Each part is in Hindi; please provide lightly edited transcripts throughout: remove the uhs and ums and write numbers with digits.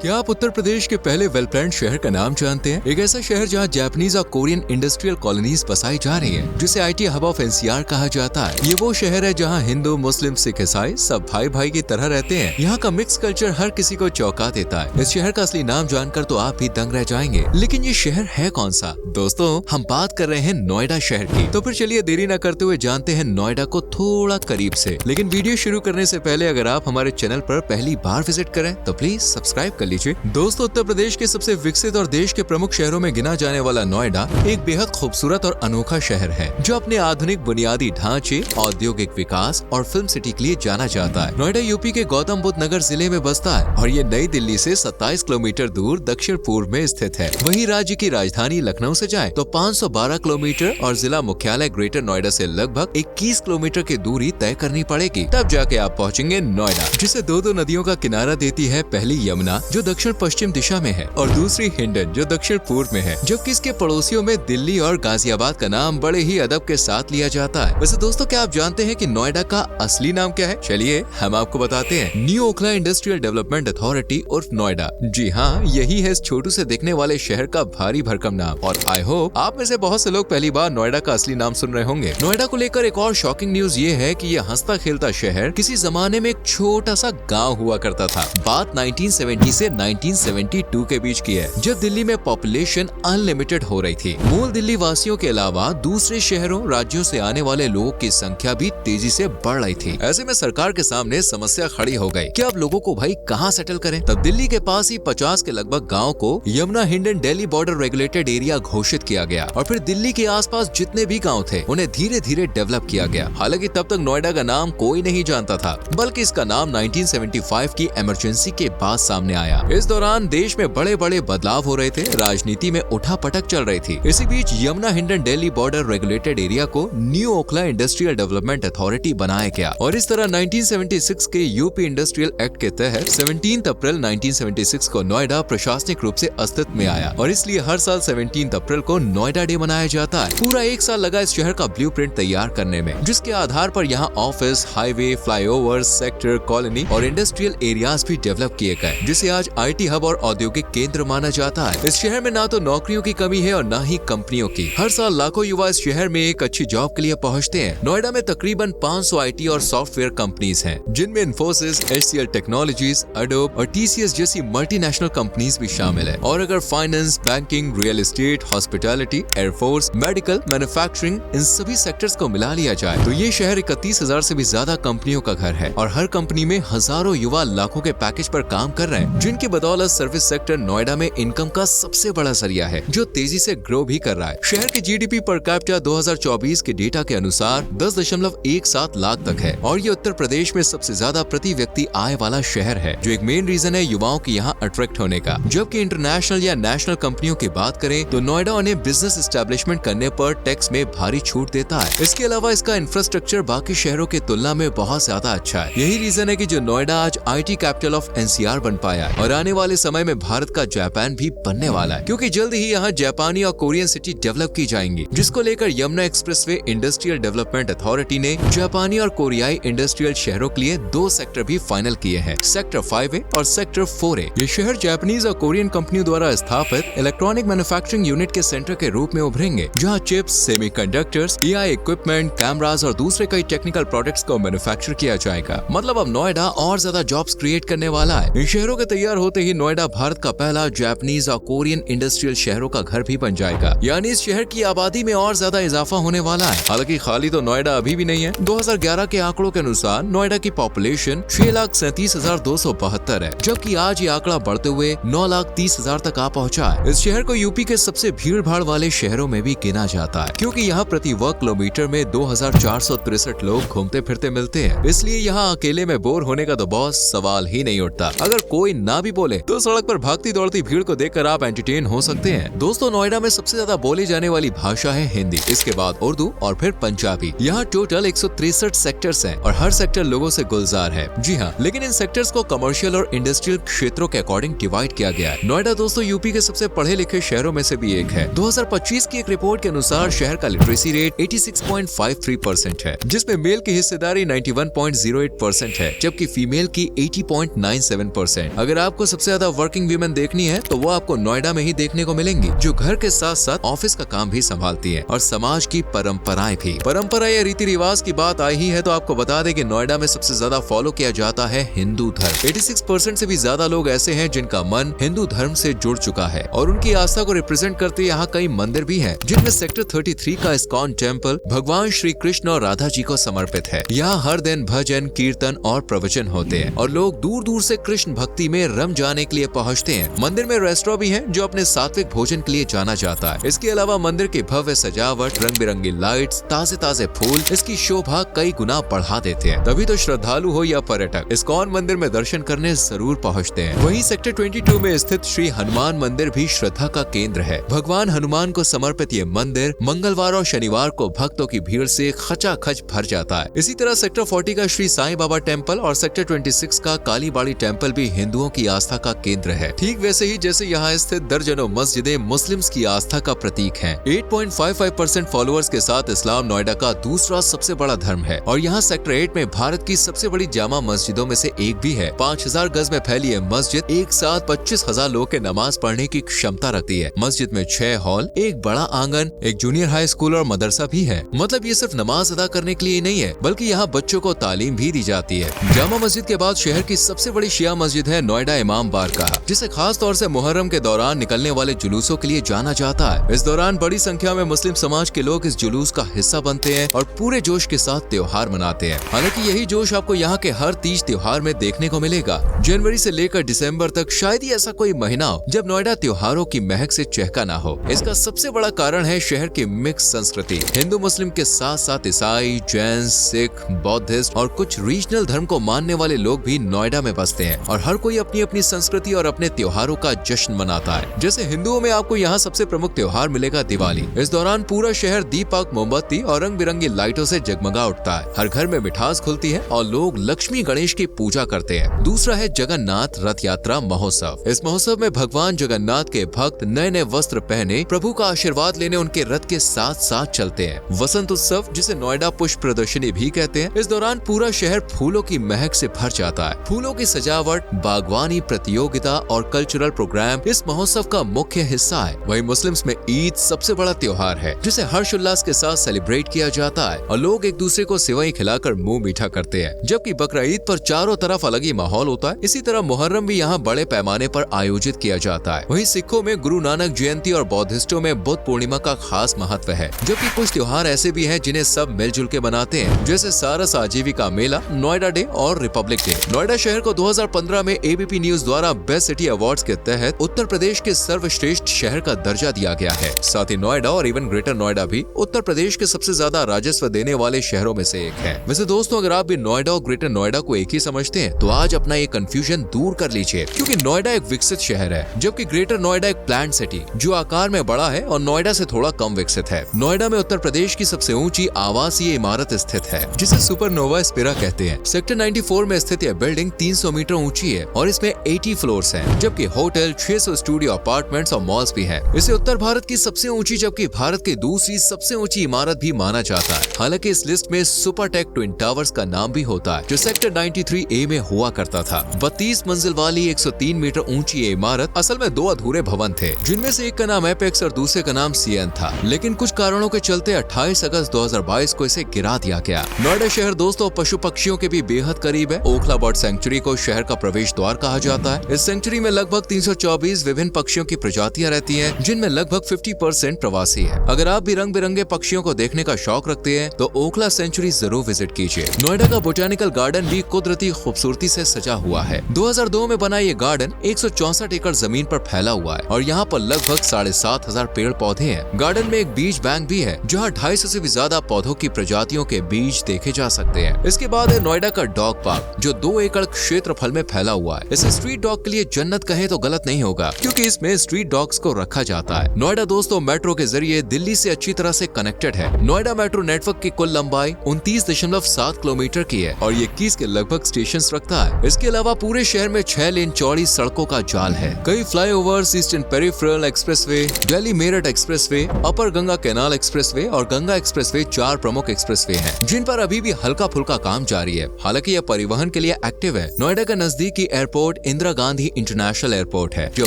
क्या आप उत्तर प्रदेश के पहले वेल प्लान्ड शहर का नाम जानते हैं? एक ऐसा शहर जहां जापानीज और कोरियन इंडस्ट्रियल कॉलोनीज बसाई जा रही हैं, जिसे आईटी हब ऑफ एनसीआर कहा जाता है। ये वो शहर है जहां हिंदू, मुस्लिम, सिख, ईसाई सब भाई भाई की तरह रहते हैं। यहाँ का मिक्स कल्चर हर किसी को चौंका देता है। इस शहर का असली नाम जानकर तो आप भी दंग रह जाएंगे। लेकिन ये शहर है कौन सा? दोस्तों, हम बात कर रहे हैं नोएडा शहर की। तो फिर चलिए देरी न करते हुए जानते हैं नोएडा को थोड़ा करीब से। लेकिन वीडियो शुरू करने से पहले अगर आप हमारे चैनल पर पहली बार विजिट करें तो प्लीज सब्सक्राइब कर लीजिए। दोस्तों, उत्तर प्रदेश के सबसे विकसित और देश के प्रमुख शहरों में गिना जाने वाला नोएडा एक बेहद खूबसूरत और अनोखा शहर है, जो अपने आधुनिक बुनियादी ढांचे, औद्योगिक विकास और फिल्म सिटी के लिए जाना जाता है। नोएडा यूपी के गौतम बुद्ध नगर जिले में बसता है और ये नई दिल्ली से 27 किलोमीटर दूर दक्षिण पूर्व में स्थित है। वहीं राज्य की राजधानी लखनऊ से जाए तो 512 किलोमीटर और जिला मुख्यालय ग्रेटर नोएडा से लगभग 21 किलोमीटर की दूरी तय करनी पड़ेगी। तब जाके आप पहुँचेंगे नोएडा, जिसे दो नदियों का किनारा देती है। पहली यमुना जो दक्षिण पश्चिम दिशा में है और दूसरी हिंडन जो दक्षिण पूर्व में है, जबकि इसके पड़ोसियों में दिल्ली और गाजियाबाद का नाम बड़े ही अदब के साथ लिया जाता है। वैसे दोस्तों, क्या आप जानते हैं कि नोएडा का असली नाम क्या है? चलिए हम आपको बताते हैं। New Okhla industrial development authority उर्फ नोएडा। जी हाँ, यही है इस छोटू से दिखने वाले शहर का भारी भरकम नाम। और आई होप आप में से बहुत से लोग पहली बार नोएडा का असली नाम सुन रहे होंगे। नोएडा को लेकर एक और शॉकिंग न्यूज ये है कि यह हंसता खेलता शहर किसी जमाने में एक छोटा सा गाँव हुआ करता था। बात 1970 से 1972 के बीच की है, जब दिल्ली में पॉपुलेशन अनलिमिटेड हो रही थी। मूल दिल्ली वासियों के अलावा दूसरे शहरों, राज्यों से आने वाले लोगों की संख्या भी तेजी से बढ़ रही थी। ऐसे में सरकार के सामने समस्या खड़ी हो गई कि अब लोगों को भाई कहाँ सेटल करें। तब दिल्ली के पास ही 50 के लगभग गाँव को Yamuna Hindon Delhi border regulated area घोषित किया गया और फिर दिल्ली के आसपास जितने भी गाँव थे उन्हें धीरे धीरे डेवलप किया गया। हालांकि तब तक नोएडा का नाम कोई नहीं जानता था, बल्कि इसका नाम 1975 की इमरजेंसी के बाद सामने आया। इस दौरान देश में बड़े बड़े बदलाव हो रहे थे, राजनीति में उठापटक चल रही थी। इसी बीच Yamuna Hindon Delhi border regulated area को new Okhla industrial development authority बनाया गया और इस तरह 1976 के यूपी इंडस्ट्रियल एक्ट के तहत 17 अप्रैल 1976 को नोएडा प्रशासनिक रूप से अस्तित्व में आया और इसलिए हर साल 17 अप्रैल को नोएडा डे मनाया जाता है। पूरा एक साल लगा इस शहर का ब्लूप्रिंट तैयार करने में, जिसके आधार पर यहाँ office, highway, flyover, sector, colony और इंडस्ट्रियल एरियाज भी डेवलप किए गए, जिसे आज आईटी हब और औद्योगिक केंद्र माना जाता है। इस शहर में ना तो नौकरियों की कमी है और ना ही कंपनियों की। हर साल लाखों युवा इस शहर में एक अच्छी जॉब के लिए पहुंचते हैं। नोएडा में तकरीबन 500 आईटी और सॉफ्टवेयर कंपनीज हैं, जिनमें इन्फोसिस, HCL टेक्नोलॉजीज, एडोब और TCS जैसी मल्टीनेशनल कंपनीज भी शामिल है। और अगर finance, banking, real estate, hospitality, airforce, medical, manufacturing, इन सभी सेक्टर्स को मिला लिया जाए तो ये शहर 31,000 से भी ज्यादा कंपनियों का घर है और हर कंपनी में हजारों युवा लाखों के पैकेज पर काम कर रहे हैं, जिनकी बदौलत सर्विस सेक्टर नोएडा में इनकम का सबसे बड़ा जरिया है, जो तेजी से ग्रो भी कर रहा है। शहर के GDP पर कैपिटा 2024 के डेटा के अनुसार 10.17 लाख तक है और ये उत्तर प्रदेश में सबसे ज्यादा प्रति व्यक्ति आय वाला शहर है, जो एक मेन रीजन है युवाओं के यहाँ अट्रैक्ट होने का। जबकि इंटरनेशनल या नेशनल कंपनियों की बात करें तो नोएडा उन्हें बिजनेस एस्टेब्लिशमेंट करने पर टैक्स में भारी छूट देता है। इसके अलावा इसका इंफ्रास्ट्रक्चर बाकी शहरों की तुलना में बहुत ज्यादा अच्छा है। यही रीजन है कि जो नोएडा आज IT कैपिटल ऑफ NCR बन पाया है और आने वाले समय में भारत का जापान भी बनने वाला है, क्योंकि जल्द ही यहाँ जापानी और कोरियन सिटी डेवलप की जाएंगी, जिसको लेकर Yamuna expressway industrial development authority ने जापानी और कोरियाई इंडस्ट्रियल शहरों के लिए 2 सेक्टर भी फाइनल किए हैं, सेक्टर 5A और सेक्टर 4A। ये शहर जापानीज और कोरियन कंपनियों द्वारा स्थापित इलेक्ट्रॉनिक मैन्युफैक्चरिंग यूनिट के सेंटर के रूप में उभरेंगे, जहाँ chips, semiconductors, AI equipment, cameras और दूसरे कई टेक्निकल प्रोडक्ट्स को मैन्युफैक्चर किया जाएगा। मतलब अब नोएडा और ज्यादा जॉब्स क्रिएट करने वाला है। इन शहरों के तैयार होते ही नोएडा भारत का पहला जापानीज और कोरियन इंडस्ट्रियल शहरों का घर भी बन जाएगा, यानी इस शहर की आबादी में और ज्यादा इजाफा होने वाला है। हालांकि खाली तो नोएडा अभी भी नहीं है। 2011 के आंकड़ों के अनुसार नोएडा की पॉपुलेशन 6,37,272 है, जबकि आज ये आंकड़ा बढ़ते हुए 9,30,000 तक आ पहुंचा है। इस शहर को यूपी के सबसे भीड़ भाड़ वाले शहरों में भी गिना जाता है, क्योंकि यहाँ प्रति वर्ग किलोमीटर में 2,463 लोग घूमते फिरते मिलते हैं। इसलिए यहाँ अकेले में बोर होने का तो बहुत सवाल ही नहीं उठता। अगर कोई ना भी बोले तो सड़क पर भागती दौड़ती भीड़ को देखकर आप एंटरटेन हो सकते हैं। दोस्तों, नोएडा में सबसे ज्यादा बोली जाने वाली भाषा है हिंदी, इसके बाद उर्दू और फिर पंजाबी। यहाँ टोटल 163 सेक्टर्स हैं और हर सेक्टर लोगों से गुलजार है। जी हाँ, लेकिन इन सेक्टर्स को कमर्शियल और इंडस्ट्रियल क्षेत्रों के अकॉर्डिंग डिवाइड किया गया है। नोएडा दोस्तों यूपी के सबसे पढ़े लिखे शहरों में से भी एक है। 2025 की एक रिपोर्ट के अनुसार शहर का लिटरेसी रेट 86.53% है, जिसमें मेल की हिस्सेदारी 91.08% है, जबकि फीमेल की 80.97%। अगर आप आपको सबसे ज्यादा वर्किंग वीमेन देखनी है तो वो आपको नोएडा में ही देखने को मिलेंगी, जो घर के साथ साथ ऑफिस का काम भी संभालती है और समाज की परंपराएं भी। परंपरा या रीति रिवाज की बात आई ही है तो आपको बता दें कि नोएडा में सबसे ज्यादा फॉलो किया जाता है हिंदू धर्म। 86% से भी ज्यादा लोग ऐसे हैं जिनका मन हिंदू धर्म से जुड़ चुका है और उनकी आस्था को रिप्रेजेंट करते यहाँ कई मंदिर भी हैं, जिनमें सेक्टर 33 का इस्कॉन टेम्पल भगवान श्री कृष्ण और राधा जी को समर्पित है। यहाँ हर दिन भजन, कीर्तन और प्रवचन होते हैं और लोग दूर दूर से कृष्ण भक्ति में रम जाने के लिए पहुँचते हैं। मंदिर में रेस्टोरेंट भी है जो अपने सात्विक भोजन के लिए जाना जाता है। इसके अलावा मंदिर की भव्य सजावट, रंग बिरंगी लाइट्स, ताजे ताजे फूल इसकी शोभा कई गुना बढ़ा देते हैं। तभी तो श्रद्धालु हो या पर्यटक इस्कॉन मंदिर में दर्शन करने जरूर पहुँचते हैं। वहीं सेक्टर 22 में स्थित श्री हनुमान मंदिर भी श्रद्धा का केंद्र है। भगवान हनुमान को समर्पित ये मंदिर मंगलवार और शनिवार को भक्तों की भीड़ से खचाखच भर जाता है। इसी तरह सेक्टर 40 का श्री साईं बाबा टेम्पल और सेक्टर 26 का कालीबाड़ी टेम्पल भी हिंदुओं की आस्था का केंद्र है। ठीक वैसे ही जैसे यहाँ स्थित दर्जनों मस्जिदें मुस्लिम्स की आस्था का प्रतीक हैं। 8.55% फॉलोअर्स के साथ इस्लाम नोएडा का दूसरा सबसे बड़ा धर्म है और यहाँ सेक्टर 8 में भारत की सबसे बड़ी जामा मस्जिदों में से एक भी है। 5000 गज में फैली ये मस्जिद एक साथ 25,000 लोग के नमाज पढ़ने की क्षमता रखती है। मस्जिद में 6 हॉल, एक बड़ा आंगन, एक जूनियर हाई स्कूल और मदरसा भी है। मतलब ये सिर्फ नमाज अदा करने के लिए नहीं है बल्कि यहाँ बच्चों को तालीम भी दी जाती है। जामा मस्जिद के बाद शहर की सबसे बड़ी शिया मस्जिद है नोएडा इमाम बारगाह, जिसे खास तौर से मुहर्रम के दौरान निकलने वाले जुलूसों के लिए जाना जाता है। इस दौरान बड़ी संख्या में मुस्लिम समाज के लोग इस जुलूस का हिस्सा बनते हैं और पूरे जोश के साथ त्योहार मनाते हैं। हालांकि यही जोश आपको यहाँ के हर तीज त्योहार में देखने को मिलेगा। जनवरी से लेकर दिसंबर तक शायद ही ऐसा कोई महीना हो जब नोएडा त्योहारों की महक से चहका ना हो। इसका सबसे बड़ा कारण है शहर की मिक्स संस्कृति। हिंदू मुस्लिम के साथ साथ ईसाई, जैन, सिख, बौद्धिस्ट और कुछ रीजनल धर्म को मानने वाले लोग भी नोएडा में बसते हैं और हर कोई अपनी अपनी संस्कृति और अपने त्योहारों का जश्न मनाता है। जैसे हिंदुओं में आपको यहाँ सबसे प्रमुख त्योहार मिलेगा दिवाली। इस दौरान पूरा शहर दीपक, मोमबत्ती और रंग बिरंगी लाइटों से जगमगा उठता है। हर घर में मिठास खुलती है और लोग लक्ष्मी गणेश की पूजा करते हैं। दूसरा है जगन्नाथ रथ यात्रा महोत्सव। इस महोत्सव में भगवान जगन्नाथ के भक्त नए नए वस्त्र पहने प्रभु का आशीर्वाद लेने उनके रथ के साथ साथ चलते हैं। वसंत उत्सव, जिसे नोएडा पुष्प प्रदर्शनी भी कहते हैं, इस दौरान पूरा शहर फूलों की महक से भर जाता है। फूलों की सजावट, बागवानी प्रतियोगिता और कल्चरल प्रोग्राम इस महोत्सव का मुख्य हिस्सा है। वहीं मुस्लिम्स में ईद सबसे बड़ा त्योहार है जिसे हर्षोल्लास के साथ सेलिब्रेट किया जाता है और लोग एक दूसरे को सेवई खिलाकर मुंह मीठा करते हैं। जबकि बकरा ईद पर चारों तरफ अलग ही माहौल होता है। इसी तरह मुहर्रम भी यहाँ बड़े पैमाने पर आयोजित किया जाता है। वहीं सिखों में गुरु नानक जयंती और बौद्धिस्टों में बुद्ध पूर्णिमा का खास महत्व है। जबकि कुछ त्योहार ऐसे भी हैं जिन्हें सब मिलजुल के मनाते हैं, जैसे सारस आजीविका मेला, नोएडा डे और रिपब्लिक डे। नोएडा शहर को 2015 में एबीपी न्यूज द्वारा बेस्ट सिटी अवार्ड्स के तहत उत्तर प्रदेश के सर्वश्रेष्ठ शहर का दर्जा दिया गया है। साथ ही नोएडा और इवन ग्रेटर नोएडा भी उत्तर प्रदेश के सबसे ज्यादा राजस्व देने वाले शहरों में से एक है। वैसे दोस्तों, अगर आप भी नोएडा और ग्रेटर नोएडा को एक ही समझते हैं तो आज अपना ये कंफ्यूजन दूर कर लीजिए, क्योंकि नोएडा एक विकसित शहर है जबकि ग्रेटर नोएडा एक प्लान्ड सिटी जो आकार में बड़ा है और नोएडा से थोड़ा कम विकसित है। नोएडा में उत्तर प्रदेश की सबसे ऊंची आवासीय इमारत स्थित है जिसे सुपरनोवा स्पिरा कहते हैं। सेक्टर 94 में स्थित यह बिल्डिंग 300 मीटर ऊंची है और इसमें 80 फ्लोर्स हैं, जबकि होटल, 600 स्टूडियो अपार्टमेंट्स और मॉल्स भी हैं। इसे उत्तर भारत की सबसे ऊंची जबकि भारत की दूसरी सबसे ऊंची इमारत भी माना जाता है। हालांकि इस लिस्ट में सुपरटेक ट्विन टावर्स का नाम भी होता है जो सेक्टर 93A में हुआ करता था। 32 मंजिल वाली 103 मीटर ऊंची ये इमारत असल में 2 अधूरे भवन थे, जिनमें से एक का नाम एपेक्स और दूसरे का नाम सीएन था। लेकिन कुछ कारणों के चलते 28 अगस्त 2022 को इसे गिरा दिया गया। नोएडा शहर दोस्तों पशु पक्षियों के भी बेहद करीब है। ओखला बर्ड सेंचुरी को शहर का प्रवेश द्वार कहा जाता है। इस सेंचुरी में लगभग 324 विभिन्न पक्षियों की प्रजातियां रहती हैं, जिनमें लगभग 50% प्रवासी है। अगर आप भी रंग बिरंगे पक्षियों को देखने का शौक रखते हैं तो ओखला सेंचुरी जरूर विजिट कीजिए। नोएडा का बोटेनिकल गार्डन भी कुदरती खूबसूरती से सजा हुआ है। 2002 में बना ये गार्डन 164 एकड़ जमीन पर फैला हुआ है और यहाँ पर लगभग 7,500 पेड़ पौधे हैं। गार्डन में एक बीज बैंक भी है जहाँ 250 से भी ज्यादा पौधों की प्रजातियों के बीज देखे जा सकते हैं। इसके बाद है नोएडा का डॉग पार्क जो 2 एकड़ क्षेत्रफल में फैला हुआ है। इसे स्ट्रीट डॉग के लिए जन्नत कहें तो गलत नहीं होगा, क्योंकि इसमें स्ट्रीट डॉग्स को रखा जाता है। नोएडा दोस्तों मेट्रो के जरिए दिल्ली से अच्छी तरह से कनेक्टेड है। नोएडा मेट्रो नेटवर्क की कुल लंबाई 29.7 किलोमीटर की है और ये 21 के लगभग स्टेशन रखता है। इसके अलावा पूरे शहर में 6 लेन चौड़ी सड़कों का जाल है। कई flyovers, eastern peripheral expressway, Delhi Meerut expressway, upper Ganga canal expressway और गंगा एक्सप्रेसवे 4 प्रमुख एक्सप्रेसवे हैं, जिन पर अभी भी हल्का फुल्का काम जारी है। हालांकि यह परिवहन के लिए एक्टिव है। नोएडा का नजदीकी airport airport Indira Gandhi international airport है, जो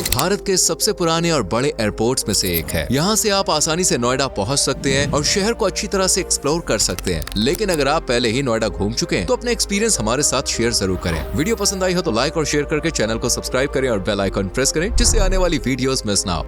भारत के सबसे पुराने और बड़े एयरपोर्ट्स में से एक है। यहाँ से आप आसानी से नोएडा पहुँच सकते हैं और शहर को अच्छी तरह से एक्सप्लोर कर सकते हैं। लेकिन अगर आप पहले ही नोएडा घूम चुके हैं तो अपने एक्सपीरियंस हमारे साथ शेयर जरूर करें। वीडियो पसंद आई हो तो लाइक और शेयर करके चैनल को सब्सक्राइब करें और बेल आइकन प्रेस करें, जिससे आने वाली वीडियोस मिस ना हो।